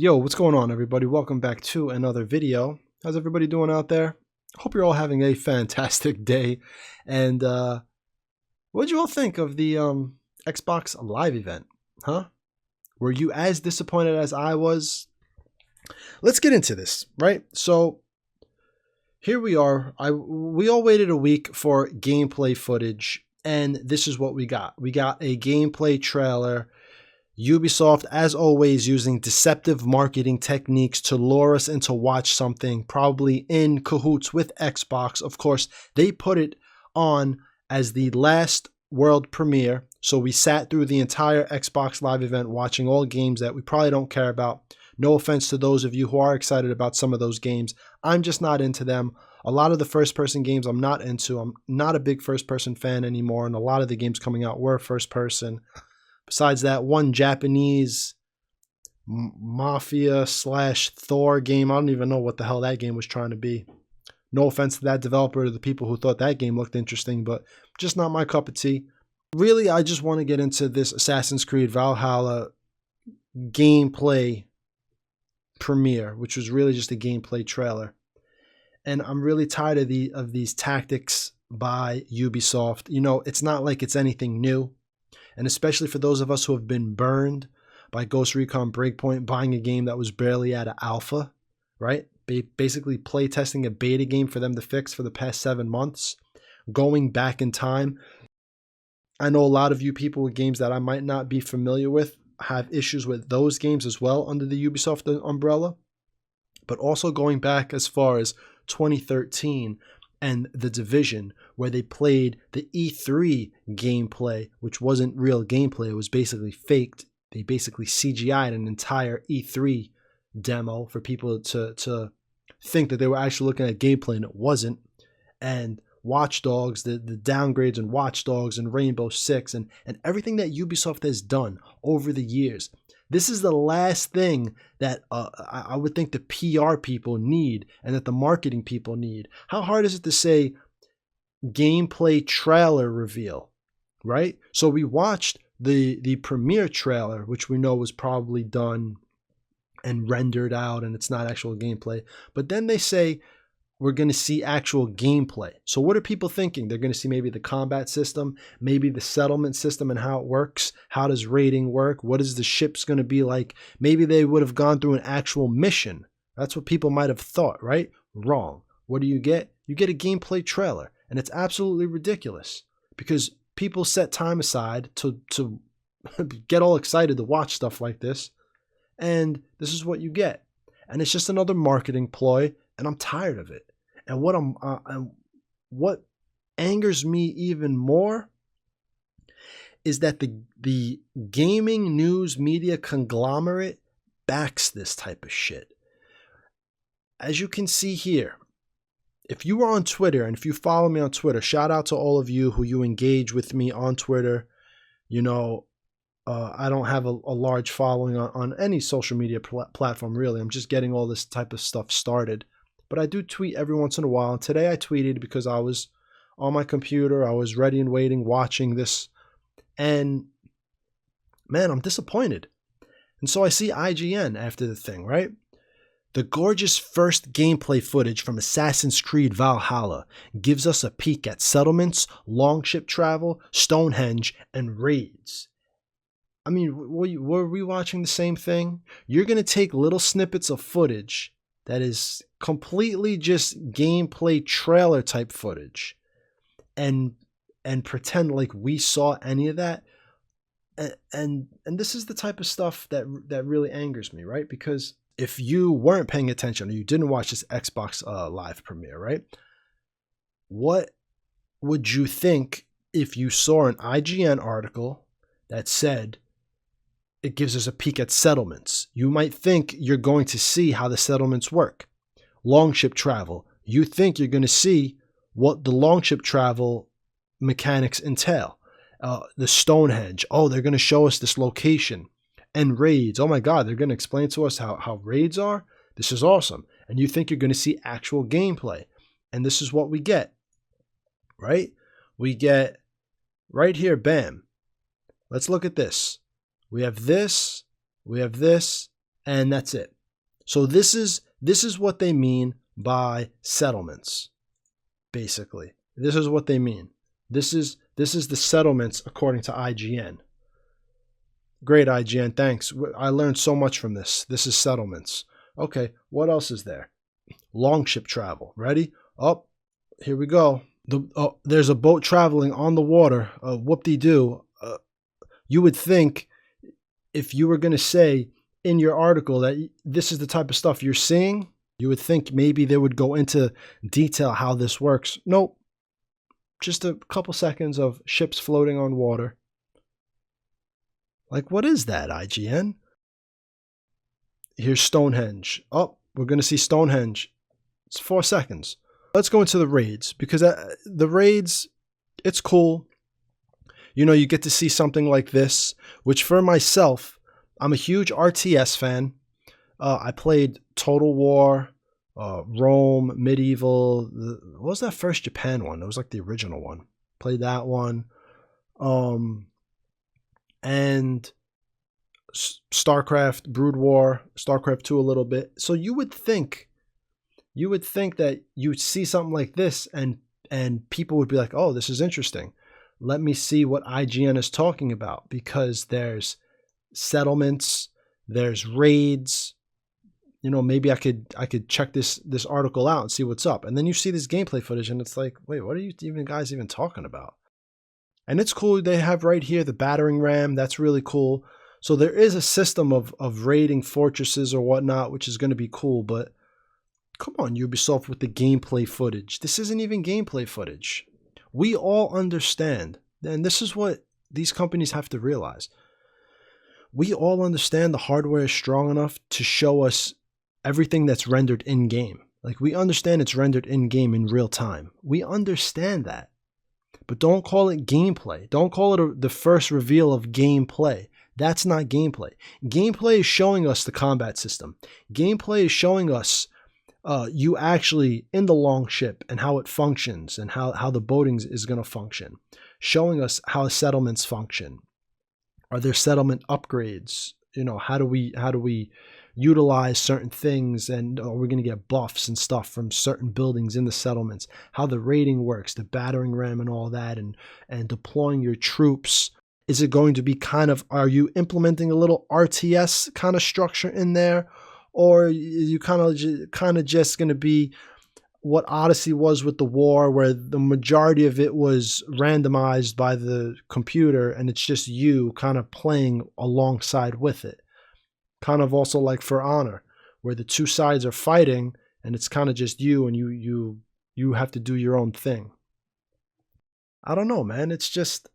Yo, what's going on, everybody? Welcome back to another video. How's everybody doing out there? Hope you're all having a fantastic day. And what'd you all think of the Xbox Live event? Huh? Were you as disappointed as I was? Let's get into this, right? So here we are. We all waited a week for gameplay footage, and this is what we got. We got a gameplay trailer. Ubisoft, as always, using deceptive marketing techniques to lure us into watch something, probably in cahoots with Xbox. Of course, they put it on as the last world premiere, so we sat through the entire Xbox Live event watching all games that we probably don't care about. No offense to those of you who are excited about some of those games. I'm just not into them. A lot of the first-person games I'm not into. I'm not a big first-person fan anymore, and a lot of the games coming out were first-person. Besides that one Japanese mafia / Thor game, I don't even know what the hell that game was trying to be. No offense to that developer or the people who thought that game looked interesting, but just not my cup of tea. Really, I just want to get into this Assassin's Creed Valhalla gameplay premiere, which was really just a gameplay trailer. And I'm really tired of these tactics by Ubisoft. You know, it's not like it's anything new. And especially for those of us who have been burned by Ghost Recon Breakpoint, buying a game that was barely out of alpha, right? Basically playtesting a beta game for them to fix for the past 7 months, going back in time. I know a lot of you people with games that I might not be familiar with have issues with those games as well under the Ubisoft umbrella, but also going back as far as 2013 and The Division, where they played the E3 gameplay, which wasn't real gameplay. It was basically faked. They basically CGI'd an entire E3 demo for people to think that they were actually looking at gameplay, and it wasn't. And Watch Dogs, the downgrades in Watch Dogs and Rainbow Six, and everything that Ubisoft has done over the years. This is the last thing that I would think the PR people need and that the marketing people need. How hard is it to say gameplay trailer reveal, right? So we watched the premiere trailer, which we know was probably done and rendered out and it's not actual gameplay. But then they say we're going to see actual gameplay. So what are people thinking? They're going to see maybe the combat system, maybe the settlement system and how it works. How does raiding work? What is the ships going to be like? Maybe they would have gone through an actual mission. That's what people might have thought, right? Wrong. What do you get? You get a gameplay trailer, and it's absolutely ridiculous because people set time aside to get all excited to watch stuff like this, and this is what you get. And it's just another marketing ploy, and I'm tired of it. And what angers me even more is that the gaming news media conglomerate backs this type of shit. As you can see here, if you are on Twitter and if you follow me on Twitter, shout out to all of you who you engage with me on Twitter. You know, I don't have a large following on any social media platform, really. I'm just getting all this type of stuff started. But I do tweet every once in a while. And today I tweeted because I was on my computer. I was ready and waiting, watching this. And man, I'm disappointed. And so I see IGN after the thing, right? The gorgeous first gameplay footage from Assassin's Creed Valhalla gives us a peek at settlements, longship travel, Stonehenge, and raids. I mean, were we watching the same thing? You're going to take little snippets of footage that is completely just gameplay trailer type footage and pretend like we saw any of that. And this is the type of stuff that really angers me, right? Because if you weren't paying attention or you didn't watch this Xbox Live premiere, right? What would you think if you saw an IGN article that said it gives us a peek at settlements? You might think you're going to see how the settlements work. Longship travel. You think you're going to see what the longship travel mechanics entail. The Stonehenge. Oh, they're going to show us this location. And raids. Oh my God, they're going to explain to us how raids are. This is awesome. And you think you're going to see actual gameplay. And this is what we get, right? We get right here, bam. Let's look at this. We have this, we have this, and that's it. So this is what they mean by settlements. Basically, this is what they mean. This is the settlements according to IGN. Great, IGN, thanks. I learned so much from this. This is settlements. Okay, what else is there? Longship travel. Ready? Oh, here we go. There's a boat traveling on the water. Whoop-de-doo. You would think if you were going to say in your article that this is the type of stuff you're seeing, you would think maybe they would go into detail how this works. Nope. Just a couple seconds of ships floating on water. Like, what is that, IGN? Here's Stonehenge. Oh, we're going to see Stonehenge. It's 4 seconds. Let's go into the raids, because the raids, it's cool. You know, you get to see something like this, which for myself, I'm a huge RTS fan. I played Total War, Rome, Medieval. What was that first Japan one? It was like the original one. Played that one. And StarCraft, Brood War, StarCraft 2 a little bit. So you would think that you'd see something like this and people would be like, oh, this is interesting. Let me see what IGN is talking about, because there's settlements, there's raids. You know, maybe I could check this article out and see what's up. And then you see this gameplay footage and it's like, wait, what are you guys even talking about? And it's cool. They have right here the battering ram. That's really cool. So there is a system of raiding fortresses or whatnot, which is going to be cool. But come on, Ubisoft, with the gameplay footage. This isn't even gameplay footage. We all understand, and this is what these companies have to realize. We all understand the hardware is strong enough to show us everything that's rendered in-game. Like, we understand it's rendered in-game in real time. We understand that. But don't call it gameplay. Don't call it the first reveal of gameplay. That's not gameplay. Gameplay is showing us the combat system. Gameplay is showing us you actually in the longship and how it functions and how the boating is going to function. Showing us how settlements function. Are there settlement upgrades? You know, how do we utilize certain things, and are we going to get buffs and stuff from certain buildings in the settlements? How the raiding works, the battering ram and all that, and deploying your troops. Is it going to be are you implementing a little RTS kind of structure in there? Or are you kind of just going to be what Odyssey was with the war, where the majority of it was randomized by the computer and it's just you kind of playing alongside with it? Kind of also like For Honor, where the two sides are fighting and it's kind of just you and you have to do your own thing. I don't know, man. It's just,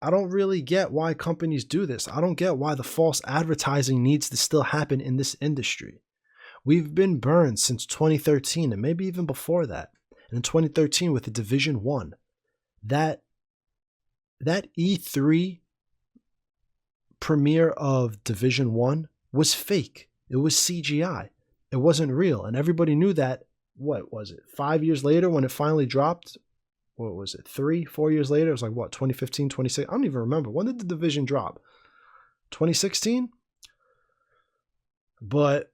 I don't really get why companies do this. I don't get why the false advertising needs to still happen in this industry. We've been burned since 2013 and maybe even before that. And in 2013 with the Division 1, that E3 premiere of Division 1 was fake. It was CGI. It wasn't real. And everybody knew that, what was it, 5 years later when it finally dropped? What was it, 3-4 years later? It was like, what, 2015, 2016? I don't even remember. When did the Division drop? 2016? But,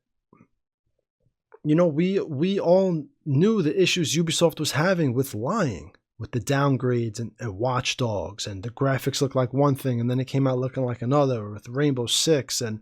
you know, we all knew the issues Ubisoft was having with lying, with the downgrades and Watch Dogs, and the graphics looked like one thing and then it came out looking like another, with Rainbow Six and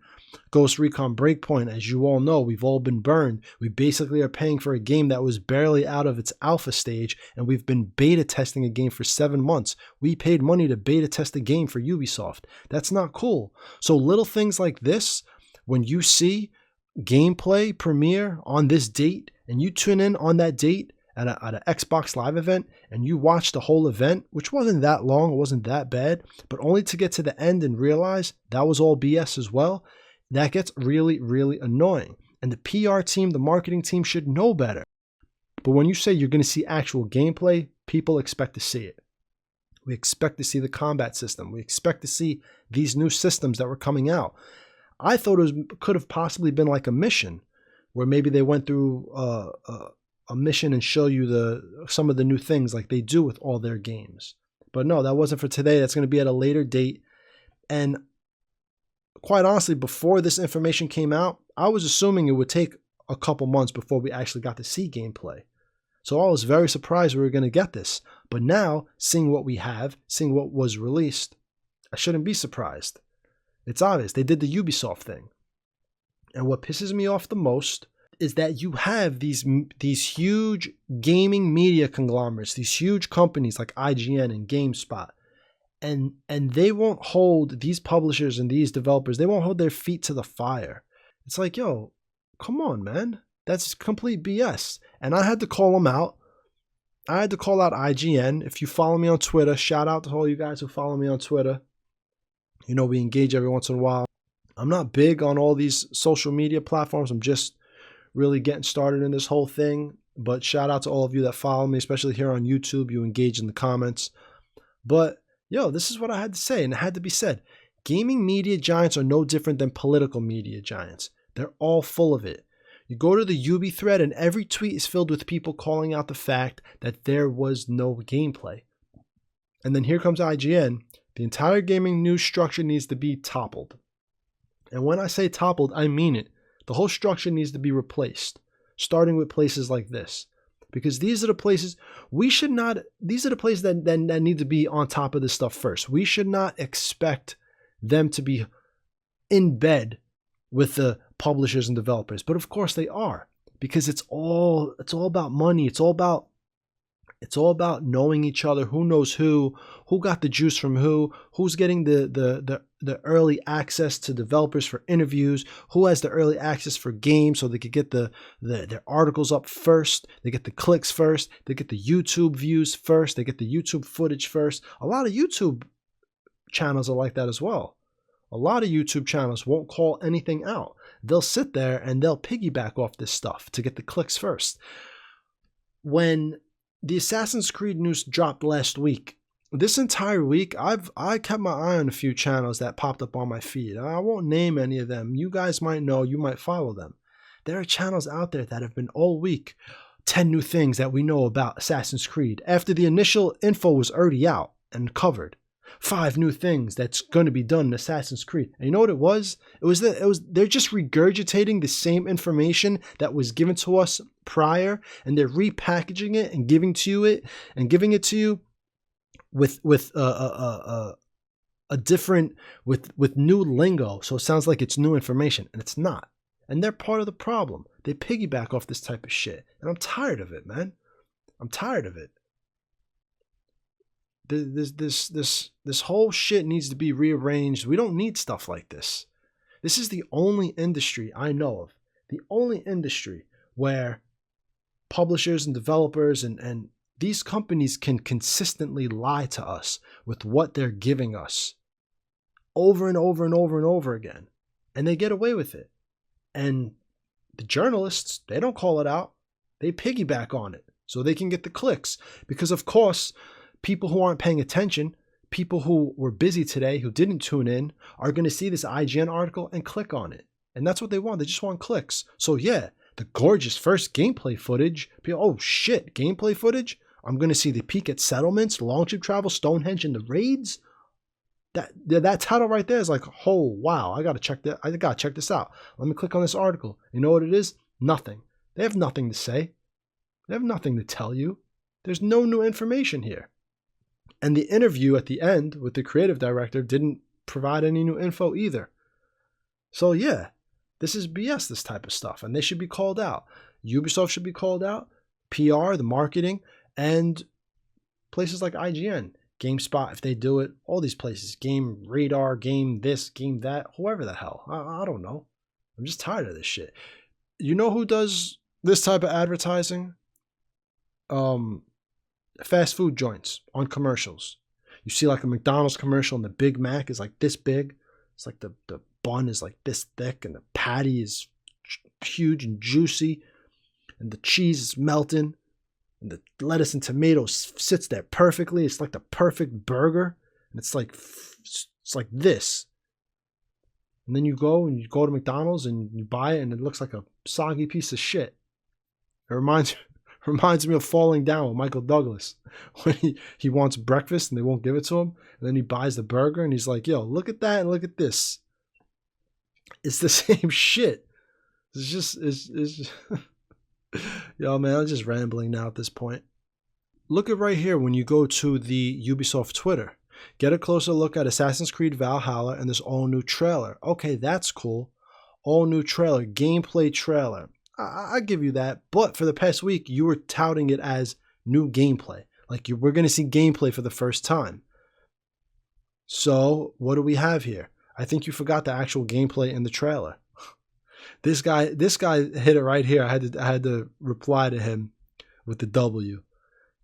Ghost Recon Breakpoint. As you all know, we've all been burned. We basically are paying for a game that was barely out of its alpha stage, and we've been beta testing a game for 7 months. We paid money to beta test a game for Ubisoft. That's not cool. So little things like this, when you see gameplay premiere on this date and you tune in on that date at an Xbox Live event and you watch the whole event, which wasn't that long, it wasn't that bad, but only to get to the end and realize that was all BS as well, that gets really, really annoying. And the PR team, the marketing team should know better. But when you say you're going to see actual gameplay, people expect to see it. We expect to see the combat system. We expect to see these new systems that were coming out. I thought it could have possibly been like a mission where maybe they went through a mission and show you some of the new things like they do with all their games. But no, that wasn't for today. That's going to be at a later date. And quite honestly, before this information came out, I was assuming it would take a couple months before we actually got to see gameplay. So I was very surprised we were going to get this. But now, seeing what we have, seeing what was released, I shouldn't be surprised. It's obvious. They did the Ubisoft thing. And what pisses me off the most is that you have these huge gaming media conglomerates, these huge companies like IGN and GameSpot, and they won't hold these publishers and these developers, they won't hold their feet to the fire. It's like, yo, come on, man. That's complete BS. And I had to call them out. I had to call out IGN. If you follow me on Twitter, shout out to all you guys who follow me on Twitter. You know, we engage every once in a while. I'm not big on all these social media platforms. I'm just really getting started in this whole thing. But shout out to all of you that follow me, especially here on YouTube. You engage in the comments. But, yo, this is what I had to say, and it had to be said. Gaming media giants are no different than political media giants. They're all full of it. You go to the Ubi thread, and every tweet is filled with people calling out the fact that there was no gameplay. And then here comes IGN. The entire gaming news structure needs to be toppled. And when I say toppled, I mean it. The whole structure needs to be replaced, starting with places like this. Because these are the places these are the places that need to be on top of this stuff first. We should not expect them to be in bed with the publishers and developers. But of course they are, because it's all about money. It's all about knowing each other, who knows who got the juice from who's getting the early access to developers for interviews, who has the early access for games so they could get their articles up first, they get the clicks first, they get the YouTube views first, they get the YouTube footage first. A lot of YouTube channels are like that as well. A lot of YouTube channels won't call anything out. They'll sit there and they'll piggyback off this stuff to get the clicks first. When the Assassin's Creed news dropped last week, this entire week, I kept my eye on a few channels that popped up on my feed. I won't name any of them. You guys might know, you might follow them. There are channels out there that have been all week, 10 new things that we know about Assassin's Creed, after the initial info was already out and covered. 5 new things that's going to be done in Assassin's Creed. And you know what it was? They're just regurgitating the same information that was given to us prior, and they're repackaging it and giving it to you with a different with new lingo, so it sounds like it's new information, and it's not. And they're part of the problem. They piggyback off this type of shit, and I'm tired of it, man. I'm tired of it. This whole shit needs to be rearranged. We don't need stuff like this. This is the only industry I know of, the only industry where publishers and developers and these companies can consistently lie to us with what they're giving us over and over and over and over again. And they get away with it. And the journalists, they don't call it out. They piggyback on it so they can get the clicks. Because of course, people who aren't paying attention, people who were busy today, who didn't tune in, are going to see this IGN article and click on it. And that's what they want. They just want clicks. So yeah, the gorgeous first gameplay footage. People, oh shit, gameplay footage? I'm going to see the peek at settlements, Longship travel, Stonehenge, and the raids? That title right there is like, oh wow, I gotta check this out. Let me click on this article. You know what it is? Nothing. They have nothing to say. They have nothing to tell you. There's no new information here. And the interview at the end with the creative director didn't provide any new info either. So yeah, this is BS, this type of stuff, and they should be called out. Ubisoft should be called out, PR, the marketing, and places like IGN, GameSpot, if they do it, all these places, Game Radar, Game this, Game that, whoever the hell. I don't know. I'm just tired of this shit. You know who does this type of advertising? Fast food joints on commercials. You see like a McDonald's commercial and the Big Mac is like this big. It's like the bun is like this thick and the patty is huge and juicy and the cheese is melting and the lettuce and tomatoes sits there perfectly. It's like the perfect burger, and it's like this. And then you go to McDonald's and you buy it and it looks like a soggy piece of shit. It reminds me of Falling Down with Michael Douglas, when he wants breakfast and they won't give it to him, and then he buys the burger and he's like, yo, look at that and look at this. It's the same shit. It's just yo, man, I'm just rambling now at this point. Look at right here when you go to the Ubisoft Twitter. Get a closer look at Assassin's Creed Valhalla and this all new trailer. Okay, that's cool. All new trailer, gameplay trailer. I give you that. But for the past week, you were touting it as new gameplay. Like we're going to see gameplay for the first time. So what do we have here? I think you forgot the actual gameplay in the trailer. This guy hit it right here. I had to reply to him with the W.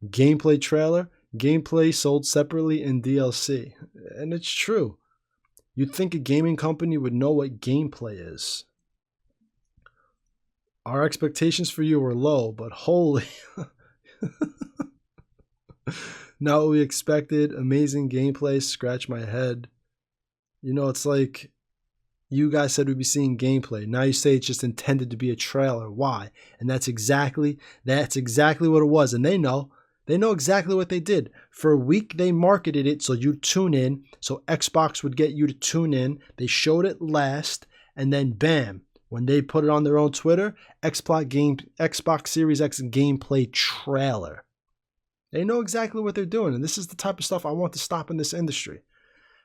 Gameplay trailer, gameplay sold separately in DLC. And it's true. You'd think a gaming company would know what gameplay is. Our expectations for you were low, but holy. Not what we expected. Amazing gameplay. Scratch my head. You know, it's like you guys said we'd be seeing gameplay. Now you say it's just intended to be a trailer. Why? And that's exactly what it was. And they know exactly what they did. For a week, they marketed it so you tune in, so Xbox would get you to tune in. They showed it last, and then bam, when they put it on their own Twitter, Xbox Series X gameplay trailer. They know exactly what they're doing, and this is the type of stuff I want to stop in this industry.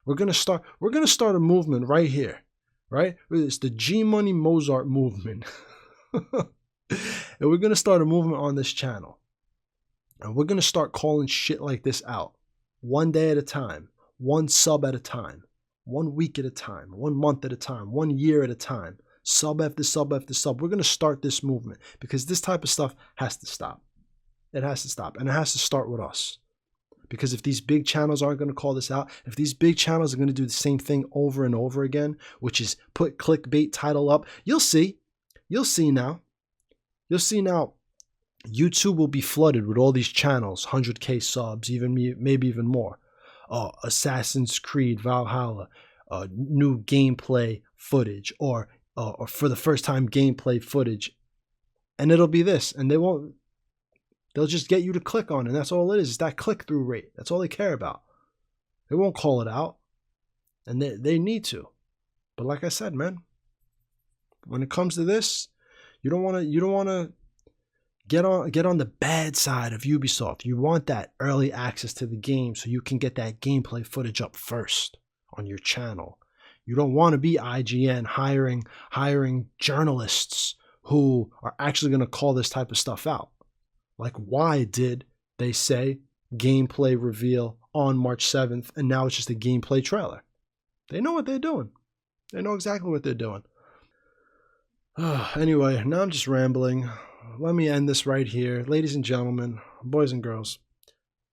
We're gonna start a movement right here, right? It's the G Money Mozart movement, and we're gonna start a movement on this channel. And we're going to start calling shit like this out. One day at a time. One sub at a time. 1 week at a time. 1 month at a time. 1 year at a time. Sub after sub after sub. We're going to start this movement because this type of stuff has to stop. It has to stop. And it has to start with us. Because if these big channels aren't going to call this out, if these big channels are going to do the same thing over and over again, which is put clickbait title up, you'll see. You'll see now. You'll see now. YouTube will be flooded with all these channels, 100K subs, maybe even more. Assassin's Creed Valhalla, new gameplay footage, or for the first time gameplay footage, and it'll be this, and they'll just get you to click on it. And that's all it is. It's that click-through rate. That's all they care about. They won't call it out, and they need to. But like I said, man, when it comes to this, you don't want to. Get on the bad side of Ubisoft. You want that early access to the game so you can get that gameplay footage up first on your channel. You don't want to be IGN hiring journalists who are actually going to call this type of stuff out. Like, why did they say gameplay reveal on March 7th and now it's just a gameplay trailer? They know what they're doing. They know exactly what they're doing. Anyway, now I'm just rambling. Let me end this right here. Ladies and gentlemen, boys and girls,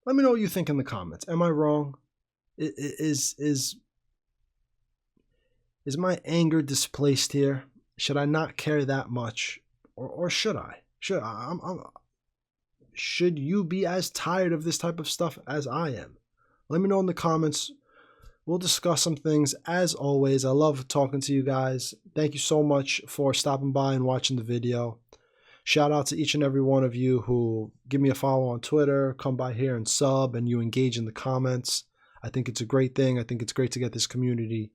let me know what you think in the comments. Am I wrong? Is my anger displaced here? Should I not care that much? Or should I? Should you be as tired of this type of stuff as I am? Let me know in the comments. We'll discuss some things. As always, I love talking to you guys. Thank you so much for stopping by and watching the video. Shout out to each and every one of you who give me a follow on Twitter, come by here and sub, and you engage in the comments. I think it's a great thing. I think it's great to get this community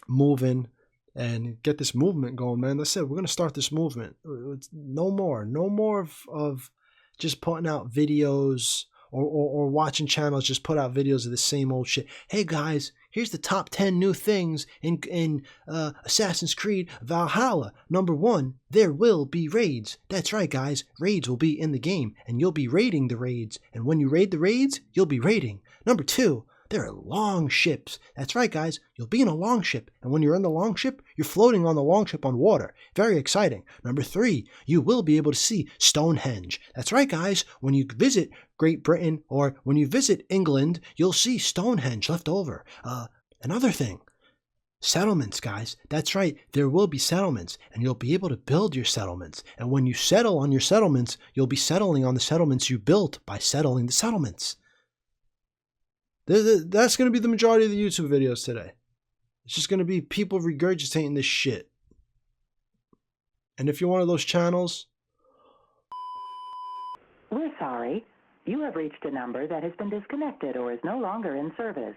moving and get this movement going, man. That's it. We're going to start this movement. It's no more of just putting out videos or watching channels just put out videos of the same old shit. Hey guys, here's the top 10 new things in Assassin's Creed Valhalla. Number 1, there will be raids. That's right, guys. Raids will be in the game, and you'll be raiding the raids. And when you raid the raids, you'll be raiding. Number 2, there are long ships. That's right, guys. You'll be in a long ship. And when you're in the long ship, you're floating on the long ship on water. Very exciting. Number 3, you will be able to see Stonehenge. That's right, guys. When you visit Great Britain or when you visit England, you'll see Stonehenge left over. Another thing, settlements, guys. That's right. There will be settlements, and you'll be able to build your settlements. And when you settle on your settlements, you'll be settling on the settlements you built by settling the settlements. That's going to be the majority of the YouTube videos today. It's just going to be people regurgitating this shit. And if you're one of those channels... We're sorry. You have reached a number that has been disconnected or is no longer in service.